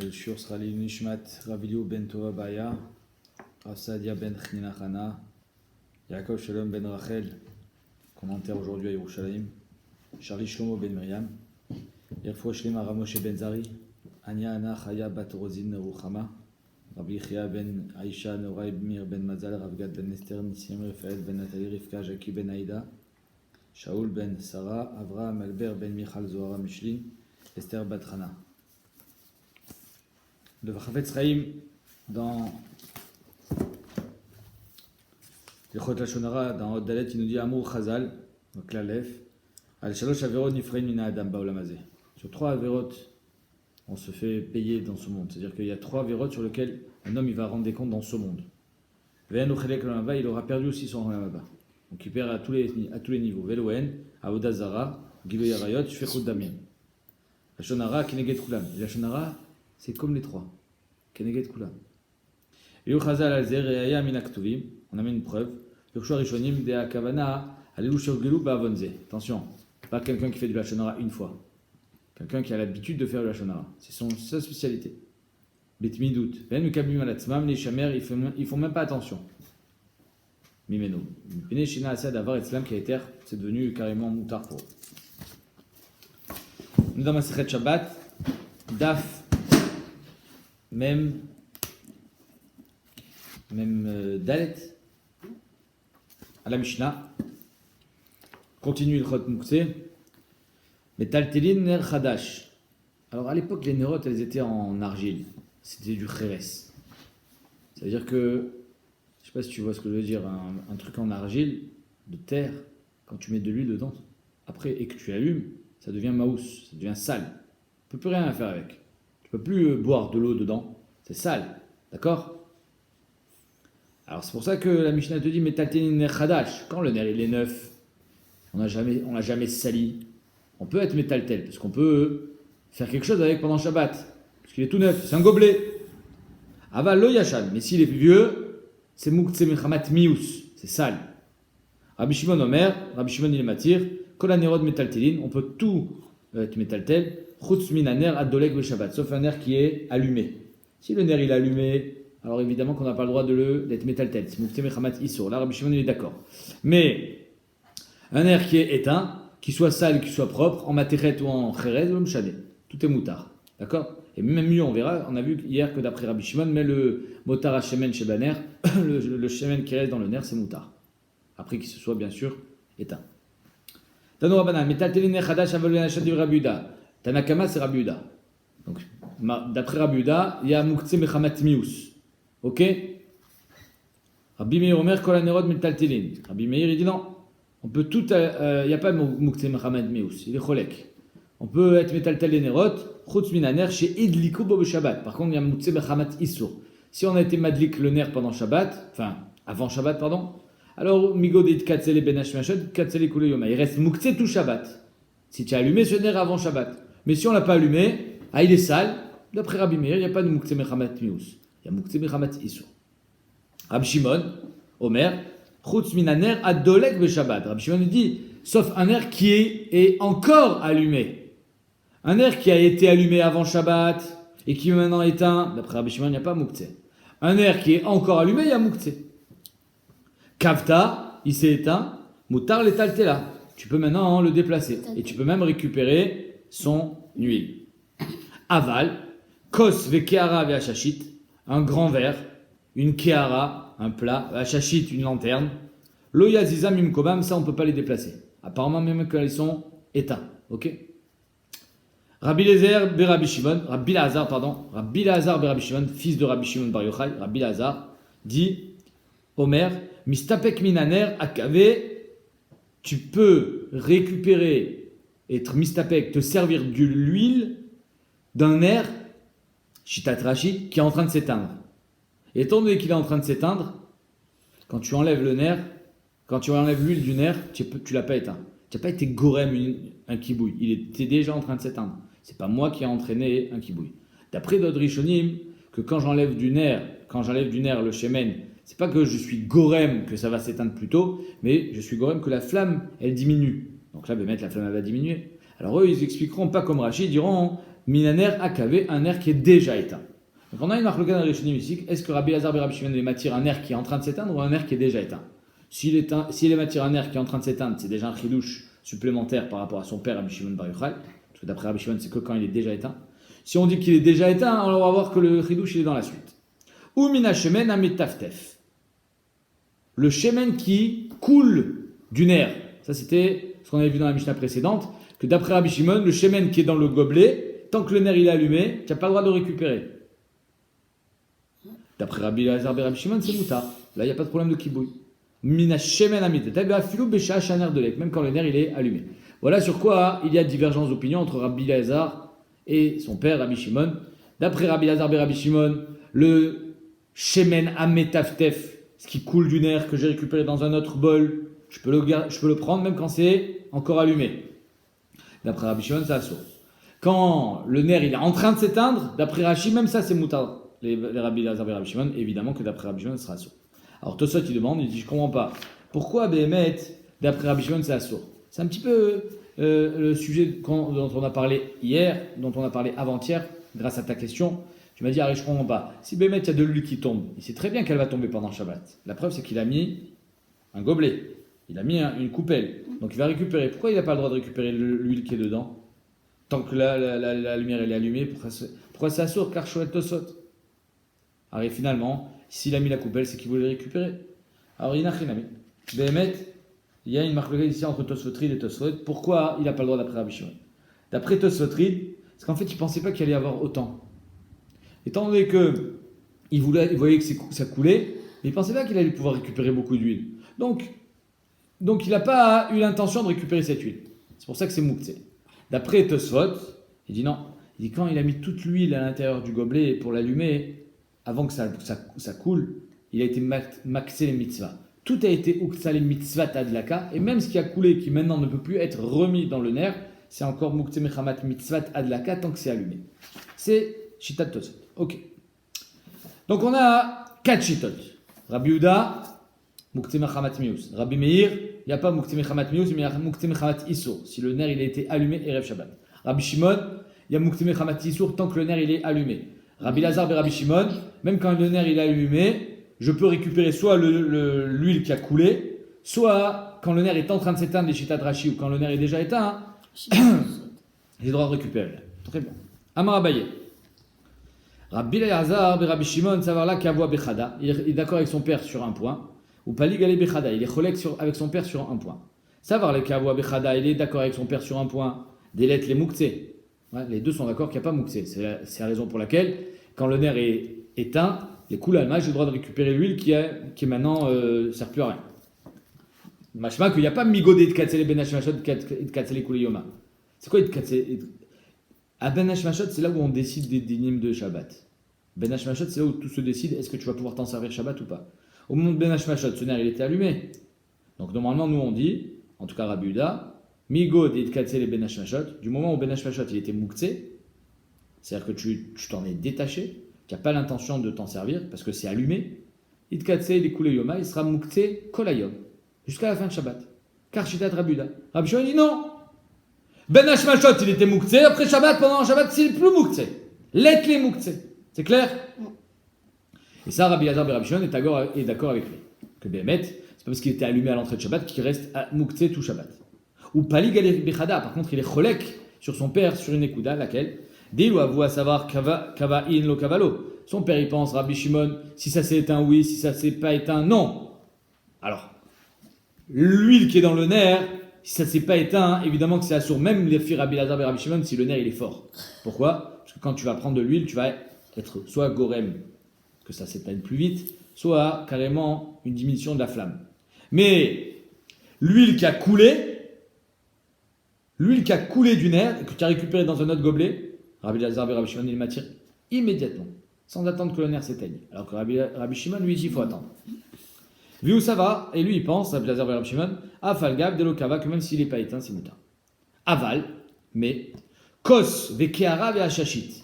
Le shiur sera l'Nishmat Raviliou ben Tova Baya, Asadia ben Chnina Chana, Yaakov Shalom ben Rachel, commentaire aujourd'hui à Yerushalayim, Charlie Shlomo ben Miriam, Yerfo Shlema Ramoshe ben Zari, Anya Ana Chaya bat Rozin Ruchama, Rabbi Chia ben Aisha Norai Mir ben Mazal, Rav Gad ben Esther, Nissim Rafael ben Nathalie, Rivka Jackie ben Aïda, Shaul ben Sarah, Avraham Albert ben Michal Zohara Mishlin, Esther bat Hana. Le Chafetz Chaim, dans le Chot Lashon Hara, dans Hot Dalet, il nous dit Amour Chazal, donc la Lef, Al Shalosh Averot Nifrein Mina Adam Baolam Hazeh. Sur 3 Averot, on se fait payer dans ce monde. C'est-à-dire qu'il y a 3 Averot sur lesquels un homme il va rendre des comptes dans ce monde. Ve'en Uchelek Lamaba, il aura perdu aussi son Lamaba. Donc il perd à tous les niveaux. Ve'loen, Avodah Zara, Gilo Yarayot, Shfechut Damim. Lashon Hara, Keneged Kulam. Lashon Hara, c'est comme les 3. Keneged Kulam. Yu Chazal al Zer Reaya Min Aktuvim. On amène une preuve. Yurshua Rishonim de Akavana Alelu Shogelu Ba'avonze. Attention, pas quelqu'un qui fait du Lashon Hara une fois. Quelqu'un qui a l'habitude de faire du Lashon Hara. C'est sa spécialité. Bitmidout. Ven Mukabim Alatzmam, les Shamer, ils font même pas attention. Mimeno. Pene Shina Asad Avar Etzlam qui a été, c'est devenu carrément moutard pour eux. Nous dans Masechet Shabbat, Daf. Même Dalet, à la Mishnah, continue le Chot Muktzeh, mais Taltelin Ner Chadash. Alors à l'époque, les nérotes, elles étaient en argile, c'était du Cheres. C'est-à-dire que, je ne sais pas si tu vois ce que je veux dire, un truc en argile, de terre, quand tu mets de l'huile dedans, après, et que tu allumes, ça devient maous, ça devient sale. Tu ne peux plus rien faire avec. Tu ne peux plus boire de l'eau dedans, c'est sale, d'accord? Alors c'est pour ça que la Mishnah te dit Metaltelin ner chadash. Quand le nerf il est neuf, on l'a jamais sali. On peut être metaltel parce qu'on peut faire quelque chose avec pendant Shabbat, parce qu'il est tout neuf, c'est un gobelet. Aval lo yashan, mais s'il est plus vieux, c'est muktzeh mechamat mius, c'est sale. Rabbi Shimon Omer, Rabbi Shimon il est matir, kol hanerot metaltelin, on peut tout être metaltel. Chutz min haner ad-dolek be-Shabbat, sauf un nerf qui est allumé. Si le nerf il est allumé, alors évidemment qu'on n'a pas le droit d'être métaltel. C'est Muktzeh Mechamat Issour. Là, Rabbi Shimon il est d'accord. Mais un nerf qui est éteint, qui soit sale, qui soit propre, en materet ou en chérez, ou mchadé. Tout est moutard. D'accord? Et même mieux, on verra, on a vu hier que d'après Rabbi Shimon, mais le motar Hashemen chez Baner, le shemen qui reste dans le nerf, c'est moutard. Après qu'il se soit bien sûr éteint. Tano Rabbanan, metaltelin ner chadash avol benachad du Rabbi Yehuda. Tanakama, c'est Rabbi Yehuda. Donc, d'après Rabbi Yehuda, il y a Muktzeh Mechamat Mius. Ok? Rabbi Meir Omer kol hanerot metaltelin. Rabbi Meir il dit non. On peut tout. Il n'y a pas de Muktzeh Mechamat Mius. Il est cholek. On peut être metaltel les nerot. Chutz min haner chez idliku bo Shabbat. Par contre, il y a Muktzeh Mechamat Issour. Si on a été madlik le ner pendant Shabbat, enfin avant Shabbat, pardon. Alors migo de katzele ben hashmashad katzele kule yoma. Il reste Muktzeh tout Shabbat. Si tu as allumé ce ner avant Shabbat. Mais si on l'a pas allumé, il est sale. D'après Rabbi Meir, il n'y a pas de Muktzeh Mechamat Mius. Il y a Muktzeh Mechamat Issour. Rabbi Shimon, Omer, Chutz min haner ad-dolek be-Shabbat. Rabbi Shimon dit, sauf un air qui est encore allumé. Un air qui a été allumé avant Shabbat et qui est maintenant éteint. D'après Rabbi Shimon, il n'y a pas Muktzeh. Un air qui est encore allumé, il y a Muktzeh. Kavta, il s'est éteint. Mutar letaltela. Tu peux maintenant le déplacer. Et tu peux même récupérer son huile. Aval, kos vekeara ve'ashashit. Un grand verre, une kéhara, un plat, un chachit, une lanterne. Loya zizam imkobam, ça on ne peut pas les déplacer. Apparemment même quand ils sont éteints. Ok? Rabbi Lazar Berabbi Shimon, Rabbi Lazar Berabbi Shimon, fils de Rabbi Shimon Bar Yochai, Rabbi Lazar, dit Omer, mistapek minaner akave, tu peux récupérer, être mistapek, te servir de l'huile d'un nerf Shitat Rashi, qui est en train de s'éteindre. Et étant donné qu'il est en train de s'éteindre, quand tu enlèves le nerf, quand tu enlèves l'huile du nerf, tu l'as pas éteint. Tu n'as pas été gorem un kibouille. Il était déjà en train de s'éteindre. C'est pas moi qui ai entraîné un kibouille. D'après d'autres rishonim, que quand j'enlève du nerf le shemen, c'est pas que je suis gorem que ça va s'éteindre plus tôt, mais je suis gorem que la flamme, elle diminue. Donc là, la flamme elle va diminuer. Alors eux, ils expliqueront pas comme Rashi, ils diront minaner akavé, un nerf qui est déjà éteint. Donc on a une marque dans les Rishonim ici. Est-ce que Rabbi Lazar et Rabbi Shimon il m'attire un nerf qui est en train de s'éteindre ou un nerf qui est déjà éteint? S'il est m'attire un nerf qui est en train de s'éteindre, c'est déjà un chidouche supplémentaire par rapport à son père Rabbi Shimon Bar Yochai, parce que d'après Rabbi Shimon c'est que quand il est déjà éteint. Si on dit qu'il est déjà éteint, alors on va voir que le chidouche il est dans la suite. Ou mina shemen ametaftef. Le shemen qui coule du nerf. Ça c'était ce qu'on avait vu dans la Mishnah précédente, que d'après Rabbi Shimon, le shemen qui est dans le gobelet, tant que le nerf il est allumé, tu n'as pas le droit de le récupérer. D'après Rabbi Lazar et Rabbi Shimon, c'est moutar. Là, il n'y a pas de problème de kibouille. Mina shemen ametaftef, filou besha shaner de lek, même quand le nerf il est allumé. Voilà sur quoi il y a divergence d'opinion entre Rabbi Lazar et son père Rabbi Shimon. D'après Rabbi Lazar et Rabbi Shimon, le shemen ametaftef, ce qui coule du nerf que j'ai récupéré dans un autre bol, je peux le prendre même quand c'est encore allumé. D'après Rabbi Shimon, c'est assourd. Quand le nerf il est en train de s'éteindre, d'après Rashi, même ça c'est moutar. Les Rabbi Lazar et Rabbi Shimon, évidemment que d'après Rabbi Shimon, ce sera assourd. Alors Tosot il demande, il dit je comprends pas. Pourquoi Béhémet, d'après Rabbi Shimon, c'est assourd? C'est un petit peu le sujet dont on a parlé hier, dont on a parlé avant-hier, grâce à ta question. Tu m'as dit, je ne comprends pas. Si Béhémet, il y a de l'huile qui tombe, il sait très bien qu'elle va tomber pendant Shabbat. La preuve, c'est qu'il a mis un gobelet. Il a mis une coupelle. Donc il va récupérer. Pourquoi il n'a pas le droit de récupérer l'huile qui est dedans? Tant que la lumière elle est allumée, pourquoi c'est assourd? Car Shoel Tosot. Alors finalement, s'il a mis la coupelle, c'est qu'il voulait récupérer. Alors il n'a rien mis. Béhémet, il y a une marque ici entre Tosfotrid et Tosfot. Pourquoi il n'a pas le droit d'après Rabbi Shimon? D'après Tosfotrid, c'est qu'en fait, il ne pensait pas qu'il allait y avoir autant. Étant donné qu'il voyait que ça coulait, mais il ne pensait pas qu'il allait pouvoir récupérer beaucoup d'huile. Donc il n'a pas eu l'intention de récupérer cette huile. C'est pour ça que c'est mouktsé. D'après Tosfot, il dit non. Il dit quand il a mis toute l'huile à l'intérieur du gobelet pour l'allumer, avant que ça coule, il a été maxé les mitzvahs. Tout a été uktsal les mitzvahs adlaka, et même ce qui a coulé, qui maintenant ne peut plus être remis dans le nerf, c'est encore muktsé mechamat mitzvah adlaka tant que c'est allumé. C'est shitat tosot. Ok. Donc on a 4 shitot. Rabbi Yehuda, muktsé mechamat mius. Rabbi Meir, il n'y a pas muktsé mechamat mius, mais il y a muktsé mechamat isur, si le nerf il a été allumé erev Shabbat. Rabbi Shimon, il y a muktsé mechamat isur tant que le nerf il est allumé. Rabbi Lazar et Rabbi Shimon, même quand le nerf il est allumé, je peux récupérer soit l'huile qui a coulé, soit quand le nerf est en train de s'éteindre, les shitat Rashi, ou quand le nerf est déjà éteint, j'ai le droit de récupérer. Très bien. Amar Abaye. Rabbi Lazar et Rabbi Shimon, savoir là qu'avoua bechada, il est d'accord avec son père sur un point, ou pali galé bechada, il est cholek avec son père sur un point. Savoir le qu'avoua bechada, il est d'accord avec son père sur un point, des lettres les mouktsé. Ouais, les deux sont d'accord qu'il n'y a pas mouktsé. C'est la raison pour laquelle, quand le nerf est éteint, les coups l'alma, j'ai le droit de récupérer l'huile qui est maintenant ne sert plus à rien. Machma qu'il n'y a pas migodé de katsele ben hashmashot et de katsele kuliyoma. C'est quoi de katsele? À ben hashmashot, c'est là où on décide des dynimes de Shabbat. Ben hashmashot, c'est là où tout se décide, est-ce que tu vas pouvoir t'en servir Shabbat ou pas. Au moment de ben hashmashot, ce nerf il était allumé. Donc normalement nous on dit, en tout cas Rabbi Yehuda, migod et de katsele ben hashmashot, du moment où ben hashmashot il était mouktsé, c'est-à-dire que tu t'en es détaché, tu n'as pas l'intention de t'en servir parce que c'est allumé, Itkatsé, il est coulé yoma, il sera mouktsé kolayom, jusqu'à la fin de Shabbat. Car shitat Rabbi Yehuda. Rabbi Shimon dit non. Ben hashmashot, il était mouktsé, après Shabbat, pendant Shabbat, c'est plus mouktsé. Let les mouktsé. C'est clair? Et ça, Rabbi Lazar et Rabbi Shimon est d'accord avec lui. Que Béhémet, c'est pas parce qu'il était allumé à l'entrée de Shabbat qu'il reste mouktsé tout Shabbat. Ou Pali Galé Bechada, par contre, il est cholek sur son père, sur une ékouda, laquelle Dilo avoue à savoir kava in lo kavalo. Son père il pense, Rabbi Shimon, si ça s'est éteint, oui, si ça s'est pas éteint, non. Alors, l'huile qui est dans le nerf, si ça s'est pas éteint, évidemment que c'est assourd. Même les filles Rabbi Lazar et Rabbi Shimon, si le nerf il est fort. Pourquoi? Parce que quand tu vas prendre de l'huile, tu vas être soit gorem, que ça s'éteigne plus vite, soit carrément une diminution de la flamme. Mais l'huile qui a coulé du nerf, et que tu as récupéré dans un autre gobelet, Rabbi Lazar et Rabbi Shimon, il m'attire immédiatement, sans attendre que le nerf s'éteigne. Alors que Rabbi Shimon, lui, dit il faut attendre. Vu où ça va, et lui, il pense, Rabbi Lazar et Rabbi Shimon, Afalgav, de l'okava, que même s'il n'est pas éteint, c'est moutin. Aval, mais, kos, vekeara, veachachit.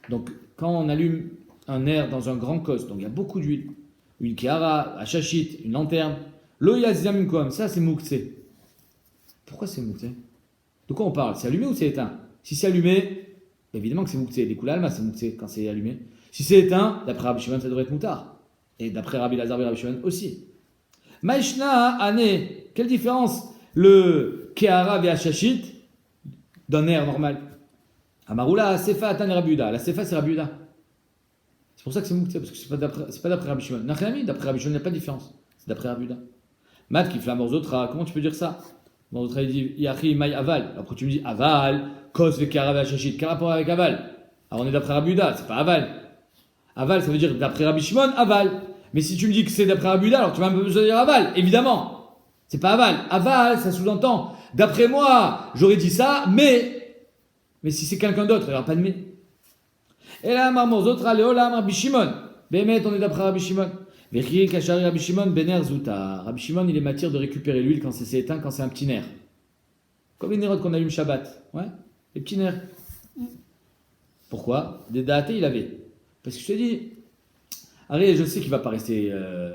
Donc, quand on allume un nerf dans un grand kos, donc il y a beaucoup d'huile, une keara, achachit, une lanterne, loyaziam kom, ça c'est mouktsé. Pourquoi c'est mouktsé? De quoi on parle? C'est allumé ou c'est éteint? Si c'est allumé, Évidemment que c'est Mouktsé. Les Kula Alma, c'est Mouktsé quand c'est allumé. Si c'est éteint, d'après Rabbi Shimon, ça devrait être Moutar. Et d'après Rabbi Lazar et Rabbi Shimon aussi. Maïshna, Ané, quelle différence le Kehara Ve'ashashit d'un air normal. Amaroula, Sefa, Atan Rabbi Yehuda. La Sefa, c'est Rabbi Yehuda. C'est pour ça que c'est Mouktsé, parce que c'est pas d'après Rabbi Shimon. Nachami, d'après Rabbi Shimon, il n'y a pas de différence. C'est d'après Rabbi Yehuda. Mat qui flamme Morzotra, comment tu peux dire ça? Morzotra, il dit Yachi, Maï, Aval. Alors quand tu me dis Aval, Kos, Kehara Ve'ashashit, quel rapport avec Aval? Alors on est d'après Rabbi Yehuda, c'est pas Aval. Aval, ça veut dire d'après Rabbi Shimon, Aval. Mais si tu me dis que c'est d'après Rabbi Yehuda, alors tu vas me besoin de dire Aval, évidemment. C'est pas Aval. Aval, ça sous-entend. D'après moi, j'aurais dit ça, mais si c'est quelqu'un d'autre, il n'y aura pas de mais. Et là, Marmozotra, Léolam, Rabbi Shimon. Bémet, on est d'après Rabbi Shimon. Vechri, Kachari, Rabbi Shimon, Bener, Zouta. Rabbi Shimon, il est matière de récupérer l'huile quand c'est éteint, quand c'est un petit nerf. Comme les nérotes qu'on allume Shabbat. Ouais, les petits nerfs. Pourquoi? Des datés, il avait. Parce que je te dis, Arrête, je sais qu'il ne va pas rester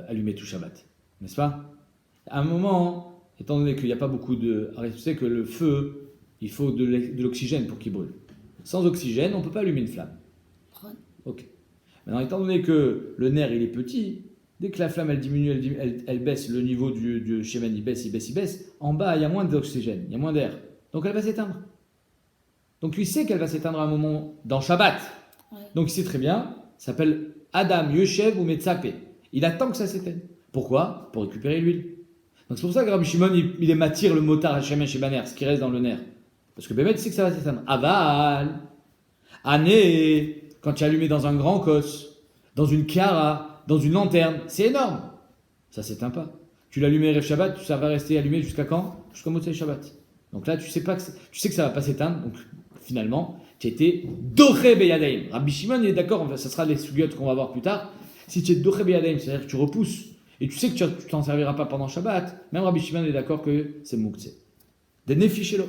allumé tout Shabbat. N'est-ce pas? À un moment, étant donné qu'il n'y a pas beaucoup de... Arrête, tu sais que le feu, il faut de l'oxygène pour qu'il brûle. Sans oxygène, on ne peut pas allumer une flamme. Ok. Maintenant, étant donné que le nerf, il est petit, dès que la flamme, elle diminue, elle baisse, le niveau du shemen, il baisse, en bas, il y a moins d'oxygène, il y a moins d'air. Donc, elle va s'éteindre. Donc, lui sait qu'elle va s'éteindre à un moment dans Shabbat. Ouais. Donc, il sait très bien, ça s'appelle Adam, Yoshev ou Metzapé. Il attend que ça s'éteigne. Pourquoi? Pour récupérer l'huile. Donc, c'est pour ça que Rabbi Shimon, il ématire le motard Hashemen chez Baner, ce qui reste dans le nerf. Parce que Bémet, il sait que ça va s'éteindre. Aval, Ané, quand tu es allumé dans un grand cos, dans une kara, dans une lanterne, c'est énorme. Ça ne s'éteint pas. Tu l'allumes Erev Shabbat, ça va rester allumé jusqu'à quand? Jusqu'au Motzei Shabbat. Donc là, tu sais que ça ne va pas s'éteindre. Donc finalement, tu étais Doché Beyadaim. Rabbi Shimon, il est d'accord, ça sera les sougiotes qu'on va voir plus tard. Si tu es Doché Beyadaim, c'est-à-dire que tu repousses, et tu sais que tu ne t'en serviras pas pendant Shabbat, même Rabbi Shimon est d'accord que c'est Mouktsé. Des Nefichelo.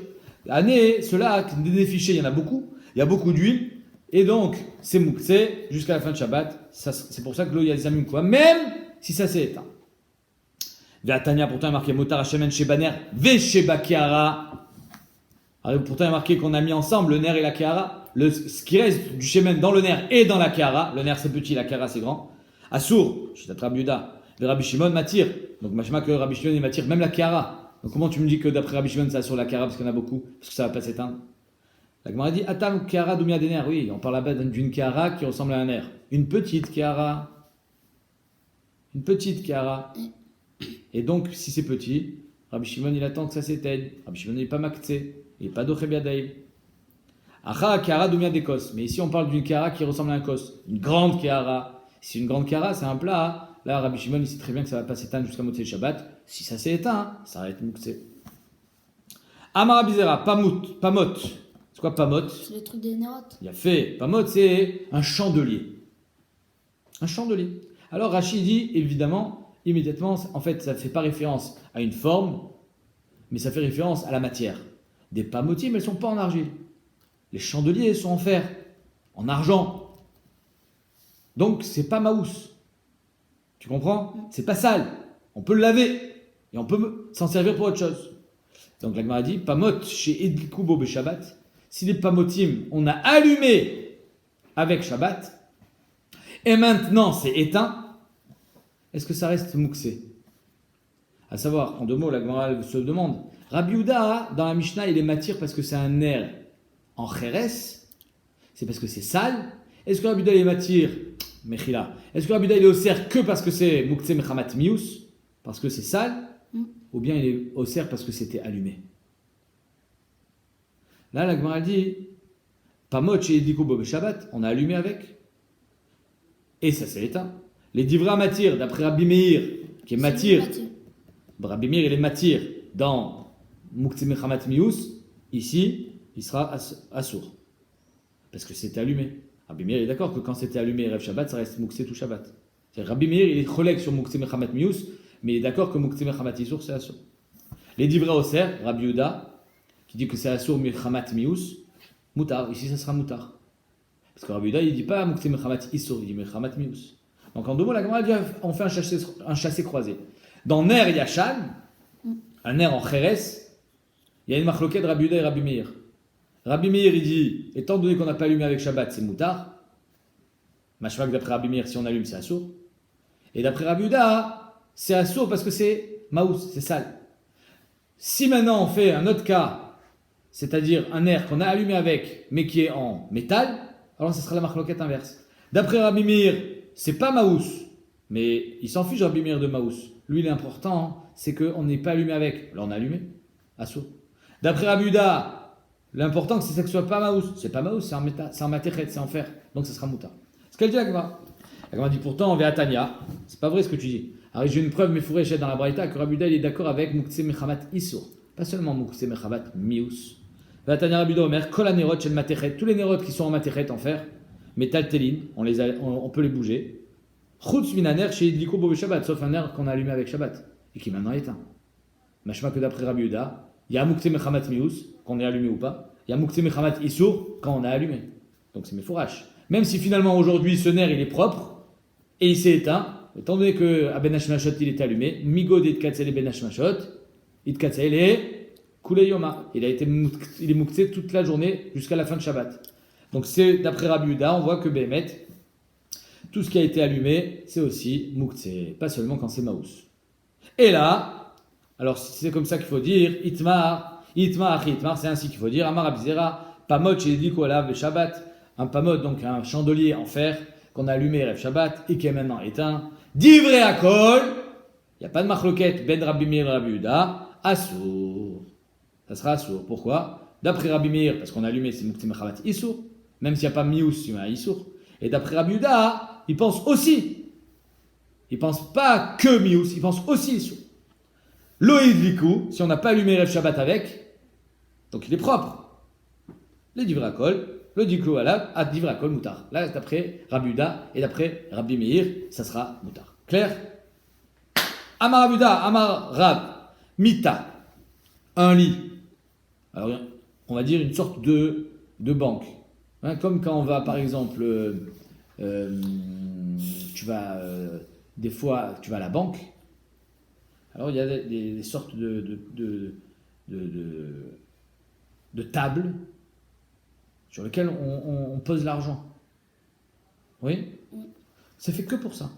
Année, ceux-là, des Nefiché, il y en a beaucoup. Il y a beaucoup d'huile. Et donc, c'est Mouktsé jusqu'à la fin de Shabbat. C'est pour ça que l'eau, il y a des amis quoi, même si ça s'est éteint. Tania, pourtant, il y a marqué Motar Hashemen Shebaner, Vesheba Kiara. Pourtant, il y a marqué qu'on a mis ensemble le nerf et la Kiara. Ce qui reste du Shemen dans le nerf et dans la Kiara. Le nerf, c'est petit, la Kiara, c'est grand. Assour, je suis Rabbi Yehuda. Le Rabbi Shimon m'attire. Donc, machma que Rabbi Shimon, il m'attire même la Kiara. Donc, comment tu me dis que d'après Rabbi Shimon, ça assure la Kiara parce qu'il y en a beaucoup, parce que ça ne va pas s'éteindre? La Gemara dit Atam Kiara Doumia des nerfs. Oui, on parle là-bas d'une Kiara qui ressemble à un nerf. Une petite Kiara. Une petite Kiara. Et donc, si c'est petit, Rabbi Shimon, il attend que ça s'éteigne. Rabbi Shimon n'est pas Maktsé. Il n'est pas Dochebiadaï. Acha Kiara Doumia des Kos. Mais ici, on parle d'une Kiara qui ressemble à un Kos. Une grande Kiara. Si une grande Kiara, c'est un plat. Là, Rabbi Shimon, il sait très bien que ça ne va pas s'éteindre jusqu'à Motzei Shabbat. Si ça s'est éteint, ça va être Mouktsé. Amar Abizera, Pamot. C'est quoi Pamot? C'est le truc des nérotes. Il a fait. Pamot, c'est un chandelier. Un chandelier. Alors Rachid dit, évidemment, immédiatement, en fait, ça ne fait pas référence à une forme, mais ça fait référence à la matière. Des pamotim, elles ne sont pas en argile. Les chandeliers sont en fer, en argent. Donc, c'est pas maous. Tu comprends? C'est pas sale. On peut le laver et on peut s'en servir pour autre chose. Donc, la Gemara dit, Pamot chez Edikubo be Shabbat. Si les pamotim, on a allumé avec Shabbat, et maintenant c'est éteint, est-ce que ça reste Mouktsé? À savoir, en deux mots, la Gemara se demande, Rabbi Yehuda, dans la Mishnah, il est matir parce que c'est un nerf en Kheres, c'est parce que c'est sale. Est-ce que Rabbi Yehuda est matir? Mechila. Est-ce que Rabbi Yehuda il est osser que parce que c'est Mouktsé Mechamat Mius, parce que c'est sale, ou bien il est osser parce que c'était allumé? Là, la Gemara dit, Pamot chez Edikubo be Shabbat, on a allumé avec, et ça s'est éteint. Les Divra Matir, d'après Rabbi Meir, qui est Matir, Rabbi Meir, il est Matir dans Mouktsé Mechamat Mius, ici, il sera assour, parce que c'était allumé. Rabbi Meir est d'accord que quand c'était allumé Erev Shabbat, ça reste Mouktsé tout Shabbat. Rabbi Meir, il est collègue sur Mouktsé Mechamat Mius, mais il est d'accord que Mouktsé Mechamat Issour, c'est assour. Les Divra Oser, Rabbi Yehuda, qui dit que c'est assour Mechamat Mius, Moutar, ici ça sera Moutar. Parce que Rabbi Yehuda, il ne dit pas Mouktsé Mechamat Issour, il dit Mechamat Mius. Donc en deux mots, la Gemara dit on fait un chassé croisé. Dans Ner Yachan, un Ner en Kheres, il y a une machloquette de Rabbi Yehuda et Rabbi Meir. Rabbi Meir, il dit, étant donné qu'on n'a pas allumé avec Shabbat, c'est moutard. Mashmak, d'après Rabbi Meir, si on allume, c'est assour. Et d'après Rabbi Yehuda, c'est assour parce que c'est maous, c'est sale. Si maintenant on fait un autre cas, c'est-à-dire un air qu'on a allumé avec, mais qui est en métal, alors ce sera la marloquette inverse. D'après Rabbi Meir, c'est pas maous, mais il s'en fiche Rabbi Meir de maous. Lui, l'important, c'est qu'on n'est pas allumé avec. Alors on a allumé, assour. D'après Rabbi Yehuda, l'important, c'est que ce soit pas maous. C'est pas maous, c'est en métal, c'est en matéchet, c'est en fer. Donc ce sera mouta. Ce qu'elle dit la Gemara. La Gemara dit pourtant, on Ve'atania, c'est pas vrai ce que tu dis. Alors j'ai une preuve, mais fourrée dans la Braïta, que Rabbi Yehuda, il est d'accord avec Muktzeh Mechamat Isur. Pas seulement Muktzeh Mechamat Mius. Ve'atania Rabbi Yehuda Omer, Kol hanerot shel matéchet, tous les nérotes qui sont en matéchet, en fer, métal télin, on peut les bouger. Chutz minaner chez Idliko Bo Shabbat, sauf un air qu'on a allumé avec Shabbat, et qui maintenant est éteint. Machma que d'après Rabbi Yehuda, il y a Muktzeh Mechamat Mius, qu'on est allumé ou pas. Il y a Muktzeh Mechamat Isur, quand on a allumé. Donc c'est mes fourrages. Même si finalement aujourd'hui ce nerf il est propre et il s'est éteint, étant donné que à Ben Hashmashot il est allumé, Migod et Tkatzel et Ben Hashmashot, Itkatzel et Kulei Yoma. Il est muktzé toute la journée jusqu'à la fin de Shabbat. Donc c'est d'après Rabbi Yehuda, on voit que Behemet, tout ce qui a été allumé, c'est aussi muktzé, pas seulement quand c'est maous. Et là, alors c'est comme ça qu'il faut dire, Itmar, c'est ainsi qu'il faut dire, Amar Abizera, Pamot chez Diko Alav le Shabbat. Un pamod, donc un chandelier en fer qu'on a allumé Rev Shabbat et qui est maintenant éteint. Divrei Akol, il n'y a pas de marloquette ben Rabbi Meir et Rabbi Yehuda, assour. Ça sera assour. Pourquoi? D'après Rabbi Meir, parce qu'on a allumé c'est Muktzeh Mechamat Issour, même s'il n'y a pas Mius, il y a un Issour. Et d'après Rabbi Yehuda, il pense aussi. Il pense pas que Mius, il pense aussi Issour. Loïd Liku, si on n'a pas allumé Rev Shabbat avec, donc il est propre. Les Divrei Akol, le diklo alab, ad divra kol moutar. Là, d'après Rabbi Yehuda et d'après Rabbi Meir, ça sera moutar. Clair? Amar Rabbi Yehuda, Amar Rab, mita, un lit. Alors, on va dire une sorte de banque. Hein, comme quand on va, par exemple, tu vas, des fois, tu vas à la banque. Alors, il y a des sortes de tables sur lequel on pose l'argent. Oui? C'est fait que pour ça.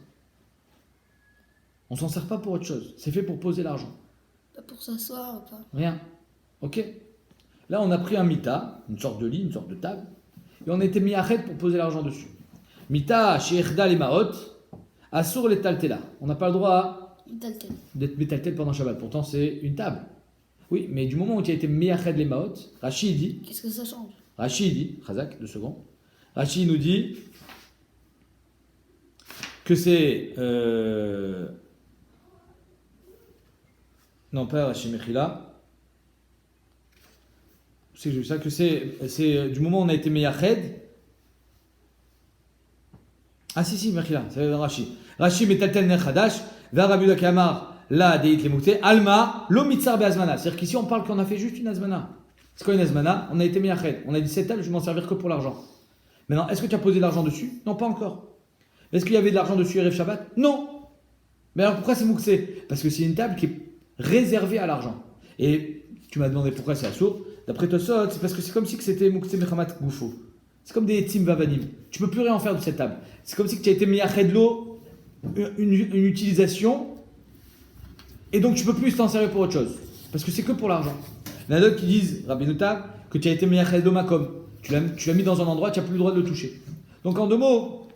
On s'en sert pas pour autre chose. C'est fait pour poser l'argent. Pas pour s'asseoir, pas. Rien. Ok? Là, on a pris un mita, une sorte de lit, une sorte de table, et on a été mis à arrêt pour poser l'argent dessus. Mita, chez Echda les Maot, Assour les Taltela. On n'a pas le droit d'être métaltel pendant Shabbat. Pourtant, c'est une table. Oui, mais du moment où tu as été mis à arrêt les Maot, Rachid dit. Qu'est-ce que ça change? Rachid dit, Khazak, 2 secondes. Rachid nous dit que c'est. Non, pas Rachid Mechila. C'est juste ça, que c'est du moment où on a été Meyached. Ah, si, Mechila, c'est Rachid. Rachid Metaltel Ner Khadash, Vers Rabbi Yehuda Kamar, la Deit Lemouté, Alma, Lo Mitzar Be'azmana. C'est-à-dire qu'ici on parle qu'on a fait juste une azmana. C'est quoi une azmana? On a été Meyached. On a dit cette table, je vais m'en servir que pour l'argent. Maintenant, est-ce que tu as posé de l'argent dessus? Non, pas encore. Est-ce qu'il y avait de l'argent dessus Erev Shabbat? Non. Mais alors pourquoi c'est mouxé? Parce que c'est une table qui est réservée à l'argent. Et tu m'as demandé pourquoi c'est assour. D'après Tosot, c'est parce que c'est comme si c'était mouxé mechamat goufo. C'est comme des etzim vavanim. Tu peux plus rien en faire de cette table. C'est comme si tu as été meyached l'eau, une utilisation, et donc tu peux plus t'en servir pour autre chose. Parce que c'est que pour l'argent. Il y en a d'autres qui disent, Rabbi Notam, que tu as été meyached l'eau makom. Tu l'as mis dans un endroit, tu n'as plus le droit de le toucher. Donc en 2 mots,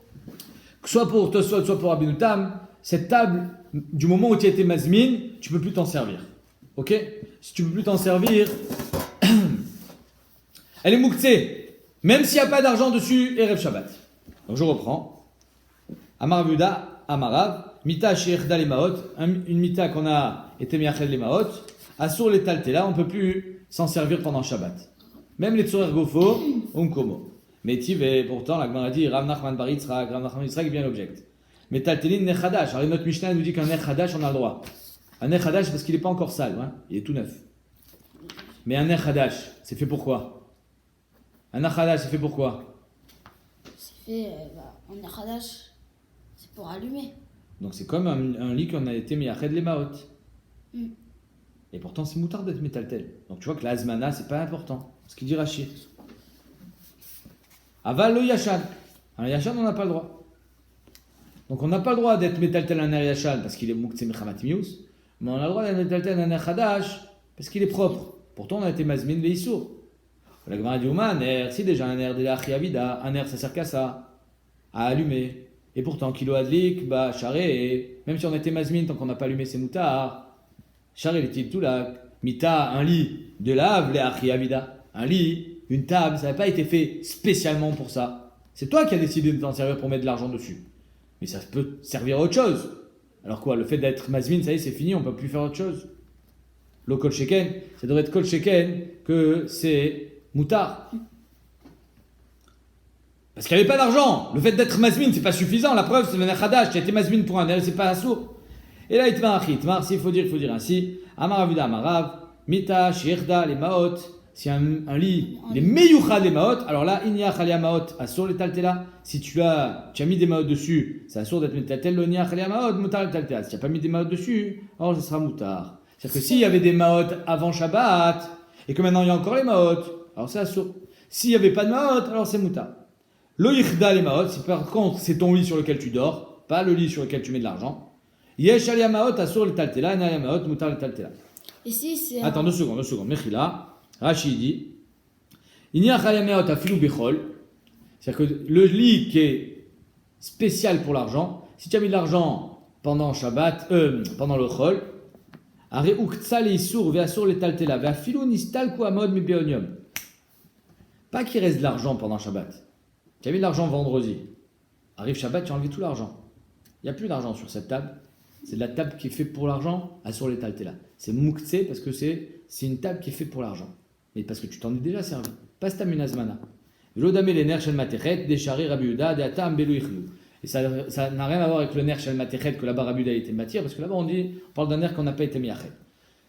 soit pour Tosot, soit pour Rabbi Notam, cette table, du moment où tu as été mazmine, tu ne peux plus t'en servir. Ok? Si tu ne peux plus t'en servir, elle est mouktsé, même s'il n'y a pas d'argent dessus, Erev Shabbat. Donc je reprends. Amar Vuda, Amarav, Mita Sheikh les Maot, une mita qu'on a été miyachel les Maot, Assour les Taltela, on ne peut plus s'en servir pendant Shabbat. Même les Tzorer Gofo, Onkomo. Mais Tiv, pourtant, la Gemara dit, Rav Nachman Bar Yitzhak, Rav Nachman Yitzhak est bien l'object. Mais Taltelin Ner Chadash. Alors notre Mishnah nous dit qu'un Ner Chadash, on a le droit. Un Ner Chadash, parce qu'il n'est pas encore sale, hein, il est tout neuf. Mais un Ner Chadash, c'est fait pour quoi? Un Ner Chadash, c'est fait pour quoi? C'est fait, en Echadash, c'est pour allumer. Donc c'est comme un lit qu'on a été mis à Red les Maot. Mm. Et pourtant c'est moutard d'être métaltel. Donc tu vois que la Azmana, c'est pas important. Ce qu'il dit Rachid. Aval le yashan. Un yashan, on n'a pas le droit. Donc on n'a pas le droit d'être métaltel un ner yashan parce qu'il est muktzeh mechamat mius, mais on a le droit d'être métaltel un ner chadash parce qu'il est propre. Pourtant on a été mazmin veissour. La Gemara dit un ner, si déjà un ner de la chiavida, un ner ça sert qu'à ça, à allumer. Et pourtant kilo adlik, bah charé, même si on était mazmin tant qu'on n'a pas allumé ses moutards, charé les tout là, mita un lit de lave les chiavida, un lit, une table, ça n'a pas été fait spécialement pour ça. C'est toi qui as décidé de t'en servir pour mettre de l'argent dessus. Mais ça peut servir à autre chose. Alors quoi, le fait d'être mazmin, ça y est, c'est fini, on ne peut plus faire autre chose. L'eau kol sheken, ça devrait être kol sheken que c'est moutard. Parce qu'il n'y avait pas d'argent. Le fait d'être mazmin, c'est pas suffisant. La preuve, c'est le nechadash. Tu as été mazmin pour un ner, c'est pas assourd. Et là, itmar, s'il faut dire ainsi. Amar avuda amarav, mita, shirda, les maot. Si un lit, les meyucha des maot, alors là, inya chalia maot, assur les taltela. Si tu as mis des maot dessus, c'est assur d'être métaltel, le inya chalia maot, moutar les taltela. Si tu n'as pas mis des maot dessus, alors ce sera moutar. C'est-à-dire que s'il y avait des maot avant Shabbat, et que maintenant il y a encore les maot, alors c'est assur. S'il n'y avait pas de maot, alors c'est moutar. Lo yichda les maot, si par contre c'est ton lit sur lequel tu dors, pas le lit sur lequel tu mets de l'argent, yesh chalia maot, assur les taltela, inya maot, moutar les taltela. Et si c'est. Attends, 2 secondes. Mechila. Rashi dit, il n'y a chayameot afilou bechol, c'est-à-dire que le lit qui est spécial pour l'argent, si tu as mis de l'argent pendant Shabbat, pendant le chol, are uktsa le isur ve'asur le taltela ve'afilou nistal ku amod mi beonium. Pas qu'il reste de l'argent pendant Shabbat. Tu as mis de l'argent vendredi. Arrive Shabbat, tu as enlevé tout l'argent. Il n'y a plus d'argent sur cette table. C'est de la table qui est faite pour l'argent, asur le taltela. C'est muktzeh parce que c'est une table qui est faite pour l'argent. Mais parce que tu t'en es déjà servi. Pas stamunazmana. L'odame les ner shel matechet, décharé Rabbi Yehuda, de atam belu ichlu. Et ça n'a rien à voir avec le ner shel matechet que là-bas Rabbi Yehuda a été matière, parce que là-bas on parle d'un ner qu'on n'a pas été miachet.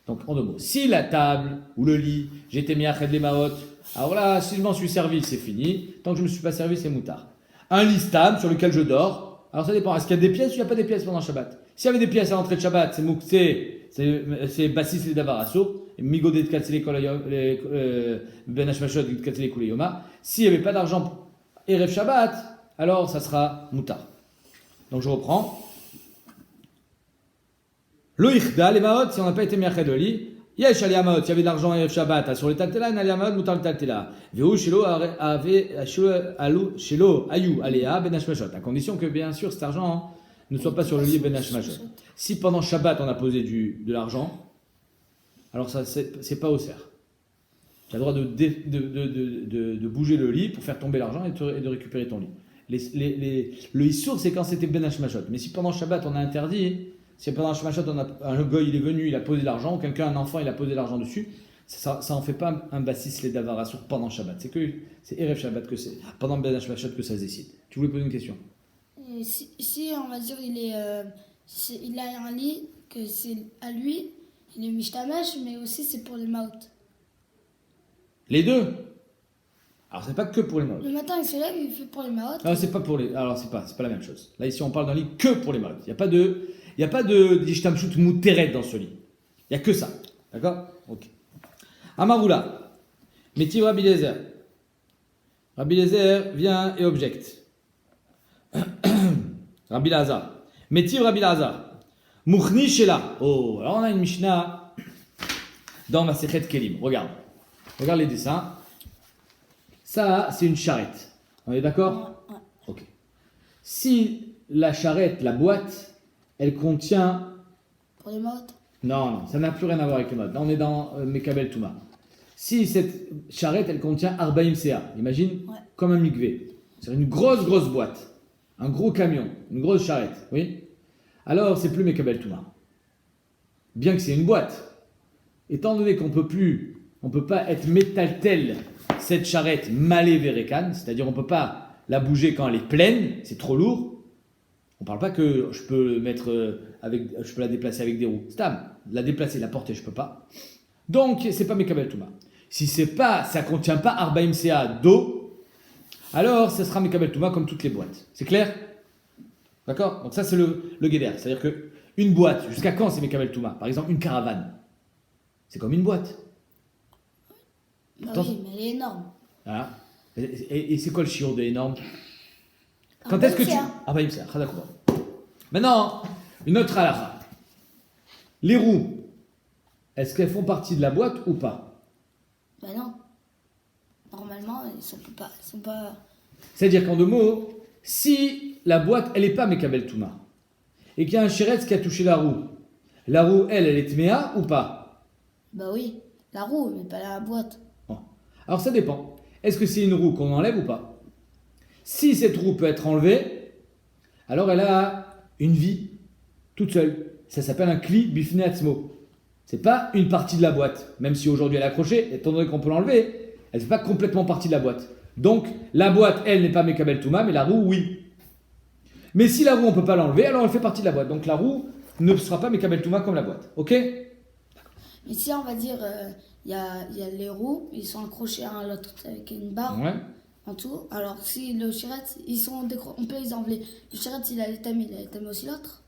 Donc en 2 mots, si la table ou le lit, j'ai été miachet les maot, alors là, si je m'en suis servi, c'est fini. Tant que je ne me suis pas servi, c'est moutard. Un lit stable sur lequel je dors, alors ça dépend. Est-ce qu'il y a des pièces ou il n'y a pas des pièces pendant Shabbat? S'il y avait des pièces à l'entrée de Shabbat, c'est muktzeh, c'est bassis les davar assour. Migodé de katsele ben hashmashot de katsele kuleyoma. S'il n'y avait pas d'argent erev Shabbat, alors ça sera moutar. Donc je reprends. Lo ichda les maot, si on n'a pas été miached le lit, yesh ali maot, s'il y avait de l'argent erev Shabbat, sur les taltela, in ali maot, moutar le taltela. Veu shelo ayu alea ben hashmashot. À condition que bien sûr cet argent ne soit pas sur le lit ben hashmashot. Si pendant Shabbat on a posé de l'argent, alors ça c'est pas au cerf. Tu as le droit de bouger le lit pour faire tomber l'argent et de récupérer ton lit. Le issour c'est quand c'était ben hashmashot. Mais si pendant Shabbat on a interdit, si pendant Shabbat un goy il est venu, il a posé de l'argent, ou quelqu'un, un enfant, il a posé de l'argent dessus, ça en fait pas un bassis les davar assour pendant Shabbat. C'est erev Shabbat que c'est pendant ben hashmashot que ça se décide. Tu voulais poser une question? Si on va dire il a un lit que c'est à lui, il est mishtamesh, mais aussi c'est pour les maot. Les deux. Alors c'est pas que pour les maot. Le matin il se lève, il fait pour les maot. Alors c'est pas pour les. Alors c'est pas la même chose. Là ici on parle d'un lit que pour les maot. Il y a pas de dishtamshut mouteret dans ce lit. Il y a que ça. D'accord? Ok. Amaroula. Métiv Rabbi Lezer. Rabbi Lezer vient et objecte. Rabbi Lazar. Métiv Rabbi Lazar. Mouchni Shela. Oh, alors on a une Mishnah dans Masechet Kelim. Regarde les dessins. Ça, c'est une charrette. On est d'accord? Ouais. Ok. Si la charrette, la boîte, elle contient... Pour les maot. Non, ça n'a plus rien à voir avec les modes. Là, on est dans Mekabel Touma. Si cette charrette, elle contient Arbaïm Sea, imagine, comme un mikvé. C'est une grosse boîte. Un gros camion, une grosse charrette, oui? Alors, c'est plus Mekabel Touma. Bien que c'est une boîte. Étant donné qu'on peut pas être métaltel cette charrette malé verekan, c'est-à-dire on peut pas la bouger quand elle est pleine, c'est trop lourd. On parle pas que je peux la déplacer avec des roues. Stam, la déplacer, la porter, je peux pas. Donc, c'est pas Mekabel Touma. Si ça contient pas Arbaïm Sea d'eau, alors ça sera Mekabel Touma comme toutes les boîtes. C'est clair? D'accord? Donc ça c'est le guéder. C'est-à-dire que une boîte, jusqu'à quand c'est Mekabel Touma? Par exemple, une caravane. C'est comme une boîte. Bah oui, mais elle est énorme. Voilà. Et c'est quoi le chiot de énorme? Quand Arba est-ce que tu... Imsea. Ah bah Imsea, d'accord. Maintenant, une autre halakha. Les roues, est-ce qu'elles font partie de la boîte ou pas? Ben non. Normalement, ils sont pas... C'est-à-dire qu'en deux mots, si la boîte, elle n'est pas Mekabel Touma, et qu'il y a un shiretz qui a touché la roue, elle est Tméa ou pas? Bah oui, la roue, mais pas la boîte. Bon. Alors ça dépend. Est-ce que c'est une roue qu'on enlève ou pas? Si cette roue peut être enlevée, alors elle a une vie toute seule. Ça s'appelle un kli bifne atzmo. C'est pas une partie de la boîte. Même si aujourd'hui elle est accrochée, étant donné qu'on peut l'enlever, elle ne fait pas complètement partie de la boîte. Donc la boîte, elle, n'est pas Mekabel Touma, mais la roue, oui. Mais si la roue, on ne peut pas l'enlever, alors elle fait partie de la boîte. Donc la roue ne sera pas Mekabel Touma comme la boîte. Ok? Mais si on va dire, il y a les roues, ils sont accrochés un à l'autre avec une barre Ouais. en tout. Alors si le chiret, on peut les enlever. Le chiret, il a l'étamé aussi l'autre.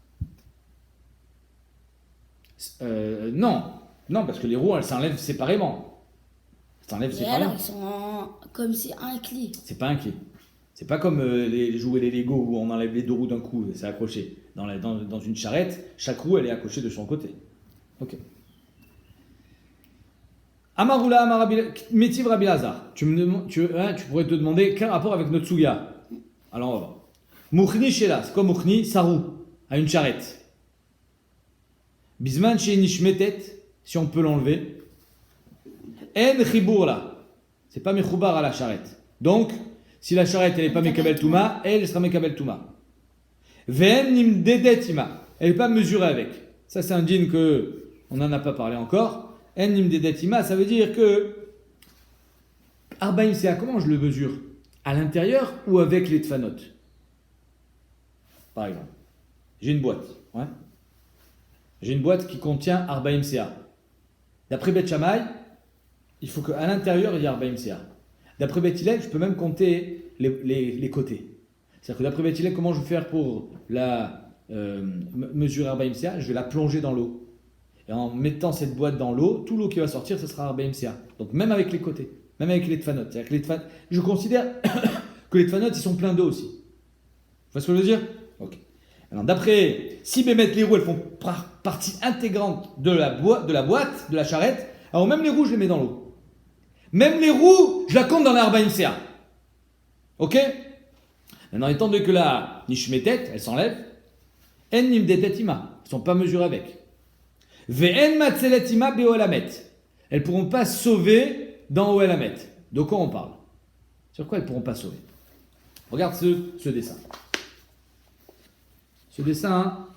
Non. Non, parce que les roues, elles s'enlèvent séparément. Elles s'enlèvent Et séparément. alors, ils sont comme si un cli. C'est pas un clé. C'est pas comme les jouets les Lego où on enlève les deux roues d'un coup, c'est accroché. Dans une charrette, chaque roue elle est accrochée de son côté. Ok. Amarula Metiv Rabbi Lazar. Tu pourrais te demander quel rapport avec notre Suga. Alors on va voir. Mouchni Shela, c'est quoi Mouchni? Sa roue, à une charrette. Bisman chez Nishmetet, si on peut l'enlever. En Chibour là, c'est pas Mechoubar à la charrette. Donc, si la charrette elle n'est pas Mekabel Touma, elle sera Mekabel Touma. Ven Nimdedet Ima, elle n'est pas mesurée avec. Ça c'est un dîne que on n'en a pas parlé encore. En Nimdedet Ima, ça veut dire que Arba Imsea, comment je le mesure? À l'intérieur ou avec les tfanot? Par exemple, j'ai une boîte. Ouais. J'ai une boîte qui contient Arba Imsea. D'après Bet Shammai, il faut qu'à l'intérieur, il y ait Arba Imsea. D'après Bet Hillel, je peux même compter les côtés. C'est-à-dire que d'après Bet Hillel, comment je vais faire pour la mesurer Arba Imsea? Je vais la plonger dans l'eau. Et en mettant cette boîte dans l'eau, tout l'eau qui va sortir, ce sera Arba Imsea. Donc même avec les côtés, même avec les tfanot. C'est-à-dire que je considère que les tfanot, ils sont pleins d'eau aussi. Vous voyez ce que je veux dire? Ok. Alors d'après, si Bémet, les roues, elles font partie intégrante de la boîte, de la charrette, alors même les roues, je les mets dans l'eau. Même les roues, je la compte dans l'Arba Imsea. Ok? Maintenant, étant donné que la Nishmetet, elle s'enlève, En Nimdetet Ima, ils ne sont pas mesurés avec. Ve'en Matzelet Ima Be'olamet. Elles ne pourront pas sauver dans Oelamet. De quoi on parle? Sur quoi elles ne pourront pas sauver? Regarde ce dessin. Ce dessin,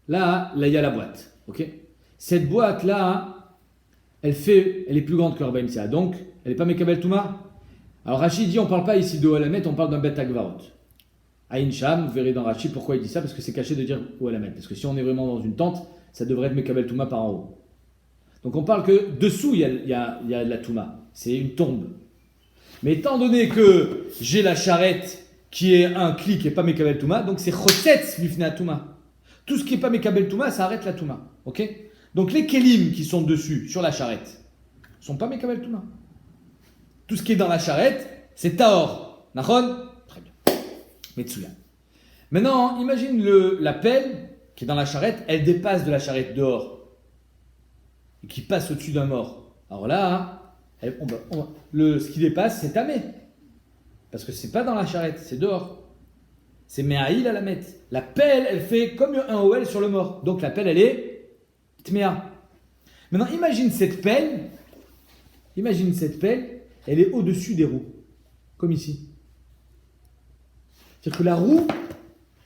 là, il y a la boîte. Ok? Cette boîte-là, elle est plus grande que l'Arba Imsea. Donc, elle n'est pas Mekabel Touma. Alors Rachid dit, on ne parle pas ici de Oelamet, on parle d'un Bet Agvarot. Aïn Sham, vous verrez dans Rachid pourquoi il dit ça, parce que c'est caché de dire Oelamet. Parce que si on est vraiment dans une tente, ça devrait être Mekabel Touma par en haut. Donc on parle que dessous, il y a la Touma. C'est une tombe. Mais étant donné que j'ai la charrette qui est un cli qui n'est pas Mekabel Touma, donc c'est Chotetz Mifnea Touma. Tout ce qui n'est pas Mekabel Touma, ça arrête la Touma. Ok? Donc les kelim qui sont dessus, sur la charrette, ne sont pas Mekabel Touma. Tout ce qui est dans la charrette, c'est Tahor. Nachon? Très bien. Metsuya. Maintenant, imagine la pelle qui est dans la charrette, elle dépasse de la charrette dehors. Et qui passe au-dessus d'un mort. Alors là, ce qui dépasse, c'est Tamé. Parce que c'est pas dans la charrette, c'est dehors. C'est Mehaïl à la mettre. La pelle, elle fait comme un OL sur le mort. Donc la pelle, elle est Tméa. Maintenant, imagine cette pelle, elle est au-dessus des roues. Comme ici. C'est-à-dire que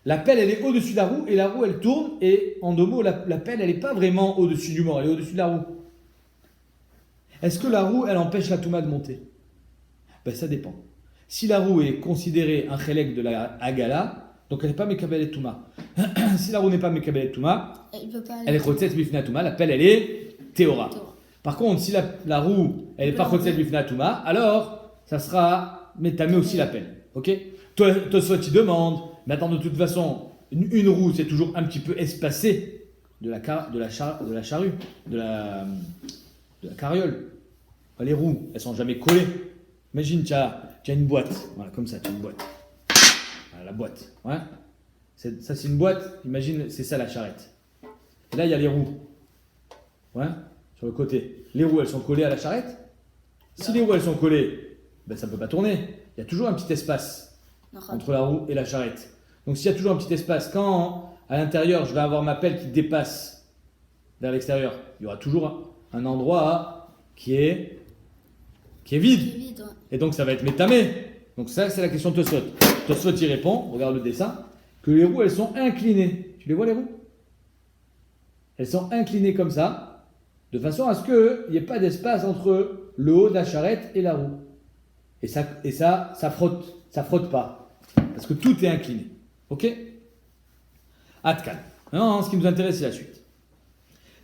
la pelle, elle est au-dessus de la roue, et la roue, elle tourne, et en deux mots, la pelle, elle n'est pas vraiment au-dessus du mort, elle est au-dessus de la roue. Est-ce que la roue, elle empêche la Touma de monter? Ben, ça dépend. Si la roue est considérée un chélek de la Hagala, donc elle n'est pas Mekabel et Touma. Si la roue n'est pas Mekabel et Touma, elle est Chotzetz Mifnea Touma, la pelle, elle est Théora. Par contre, si la roue, elle n'est pas Chotzetz Mifnea Touma, alors, ça sera Métamé aussi la pelle. Ok? Tosfot, il demande. Mais attends, de toute façon, une roue, c'est toujours un petit peu espacé de la carriole. Les roues, elles sont jamais collées. Imagine, tu as une boîte. Voilà, comme ça, tu as une boîte. Voilà, la boîte. Ouais. Ça, c'est une boîte. Imagine, c'est ça la charrette. Et là, il y a les roues. Ouais. Sur le côté. Les roues, elles sont collées à la charrette. Si les roues, elles sont collées, ben, ça ne peut pas tourner. Il y a toujours un petit espace entre la roue et la charrette. Donc, s'il y a toujours un petit espace, quand à l'intérieur, je vais avoir ma pelle qui dépasse vers l'extérieur, il y aura toujours un endroit qui est vide. Ouais. Et donc, ça va être métamé. Donc, ça, c'est la question de Tosfot. Tosfot y répond, regarde le dessin, que les roues, elles sont inclinées. Tu les vois, les roues? Elles sont inclinées comme ça, de façon à ce qu'il n'y ait pas d'espace entre le haut de la charrette et la roue. Et ça frotte pas. Parce que tout est incliné. Ok? Atkan. Non, ce qui nous intéresse, c'est la suite.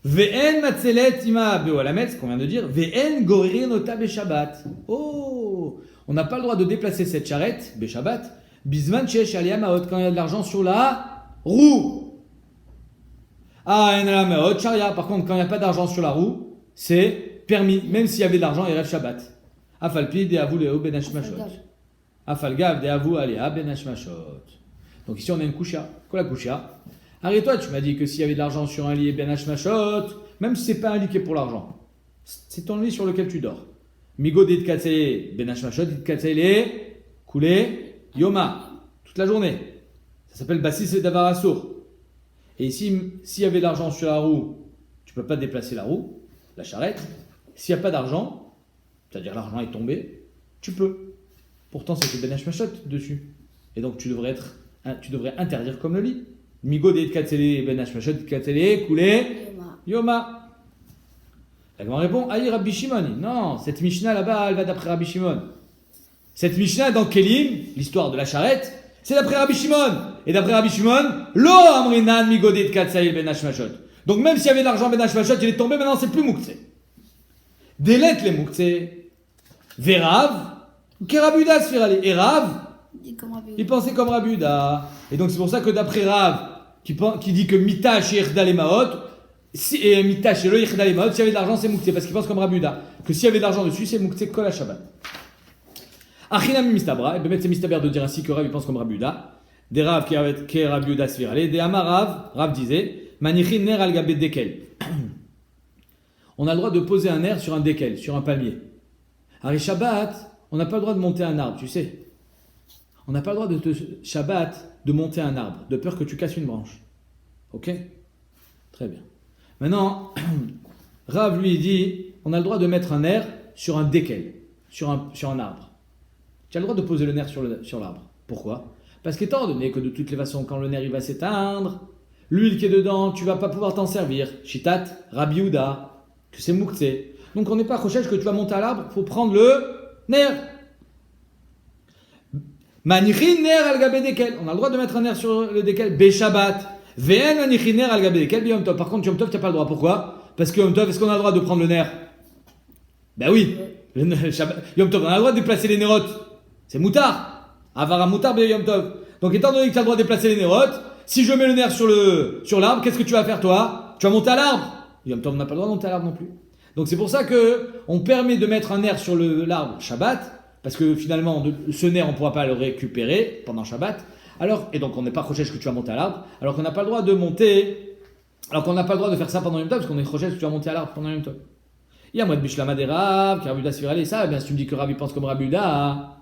Ve'en matzelet ima be'olamet, ce qu'on vient de dire. Ve'en goririn ota be'shabbat. Oh! On n'a pas le droit de déplacer cette charrette, be'shabbat, bisman she'esh aliyah ma'ot, quand il y a de l'argent sur la roue. Ah, en ala ma'ot sharia. Par contre, quand il n'y a pas d'argent sur la roue, c'est permis, même s'il y avait de l'argent, il rêve Shabbat. Afalpi de avu leo ben hashmashot. Afalgav de avu aliyah ben hashmashot. Donc ici, on a une kusha. Quoi la kusha? Arrête-toi, tu m'as dit que s'il y avait de l'argent sur un lit ben hashmashot, même si c'est pas un lit qui est pour l'argent, c'est ton lit sur lequel tu dors. Migo dit katsele ben hashmashot, dit katsele koulé yoma, toute la journée. Ça s'appelle bassis et davar assour. Et ici, s'il y avait de l'argent sur la roue, tu peux pas déplacer la roue, la charrette. S'il n'y a pas d'argent, c'est-à-dire l'argent est tombé, tu peux. Pourtant, c'était ben hashmashot dessus. Et donc, tu devrais interdire comme le lit. Migo de katsele ben hashmashot, katsele koulé yoma. La Gemara répond, aïe Rabbi Shimon. Non, cette Mishnah là-bas, elle va d'après Rabbi Shimon. Cette Mishnah dans Kelim, l'histoire de la charrette, c'est d'après Rabbi Shimon. Et d'après Rabbi Shimon, lo amrinan migo de katsele ben hashmashot. Donc même s'il y avait de l'argent ben hashmashot, il est tombé, maintenant c'est plus moukse. Délet les moukse. Verav, kerabuda sfirali. Et Rav, il pensait comme Rabuda. Et donc c'est pour ça que d'après Rav, qui dit que Mita chez Erdal et Maot, et Mita chez le Erdal et Maot, s'il y avait de l'argent, c'est Mouktsé, parce qu'il pense comme Rabuda. Que s'il y avait de l'argent dessus, c'est Mouktsé Kol Shabbat. Achinam Mistabra, et bien c'est Mistaber de dire ainsi que Rav, il pense comme Rabuda. Des Rav qui est Rabuda Svirale, des Amar Rav disait, Manichin Ner al Gabé Dekel. On a le droit de poser un nerf sur un dekel, sur un palmier. Harry Shabbat, on n'a pas le droit de monter un arbre, tu sais. On n'a pas le droit de Shabbat de monter un arbre, de peur que tu casses une branche. Ok? Très bien. Maintenant, Rav lui dit, on a le droit de mettre un nerf sur un dekel, sur un arbre. Tu as le droit de poser le nerf sur l'arbre. Pourquoi? Parce qu'étant donné que de toutes les façons, quand le nerf il va s'éteindre, l'huile qui est dedans, tu vas pas pouvoir t'en servir. Shitat, Rabbi Yehuda, que c'est Mouktsé. Donc on n'est pas recherche que tu vas monter à l'arbre pour prendre le nerf. Manichin ner al gabé dekel. On a le droit de mettre un nerf sur le dekel. Beshabbat. Ve'en manichin ner al gabé dekel. Yom tov. Par contre, Yom tov, tu n'as pas le droit. Pourquoi? Parce que Yom tov, est-ce qu'on a le droit de prendre le nerf? Ben oui. Yom tov, on a le droit de déplacer les nérotes. C'est moutard. Avara moutard, be Yom tov. Donc étant donné que tu as le droit de déplacer les nérotes, si je mets le nerf sur l'arbre, qu'est-ce que tu vas faire toi? Tu vas monter à l'arbre. Yom tov, on n'a pas le droit de monter à l'arbre non plus. Donc c'est pour ça que on permet de mettre un nerf sur l'arbre Shabbat. Parce que finalement, ce nerf, on ne pourra pas le récupérer pendant Shabbat. Et donc, on n'est pas chochesh que tu vas monter à l'arbre. Alors qu'on n'a pas le droit de monter. Alors qu'on n'a pas le droit de faire ça pendant Yom Tov, parce qu'on est chochesh que tu vas monter à l'arbre pendant Yom Tov. Il y a moi de Bishlama des Rav, qui Rabuda Svirale, ça. Eh bien, si tu me dis que Rav, il pense comme Rabuda,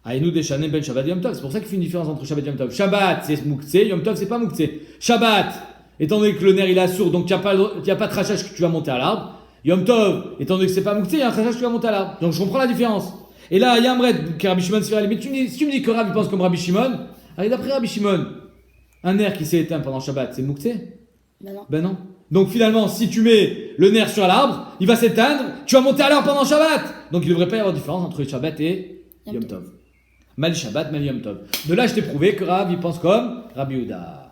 Aïnou Deshané Ben Shabbat Yom Tov. C'est pour ça qu'il fait une différence entre Shabbat et Yom Tov. Shabbat, c'est Mouktsé. Yom Tov, c'est pas Mouktsé. Shabbat, étant donné que le nerf, il est sourd, donc il n'y a pas de rachage que tu vas monter à l'arbre. Yom Tov, étant donné que c'est pas Mouktsé, il y a un rachage que tu vas monter à l'arbre. Donc, je comprends la différence. Et là, il y a un bret qui est Rabbi Shimon Svirale. Mais si tu me dis que Rav il pense comme Rabbi Shimon, allez, d'après Rabbi Shimon, un nerf qui s'est éteint pendant Shabbat, c'est Mouktsé? Ben non. Donc finalement, si tu mets le nerf sur l'arbre, il va s'éteindre, tu vas monter à l'arbre pendant Shabbat. Donc il ne devrait pas y avoir de différence entre Shabbat et Yom Tov. Mal Shabbat, mal Yom Tov. De là, je t'ai prouvé que Rav il pense comme Rabbi Yehuda.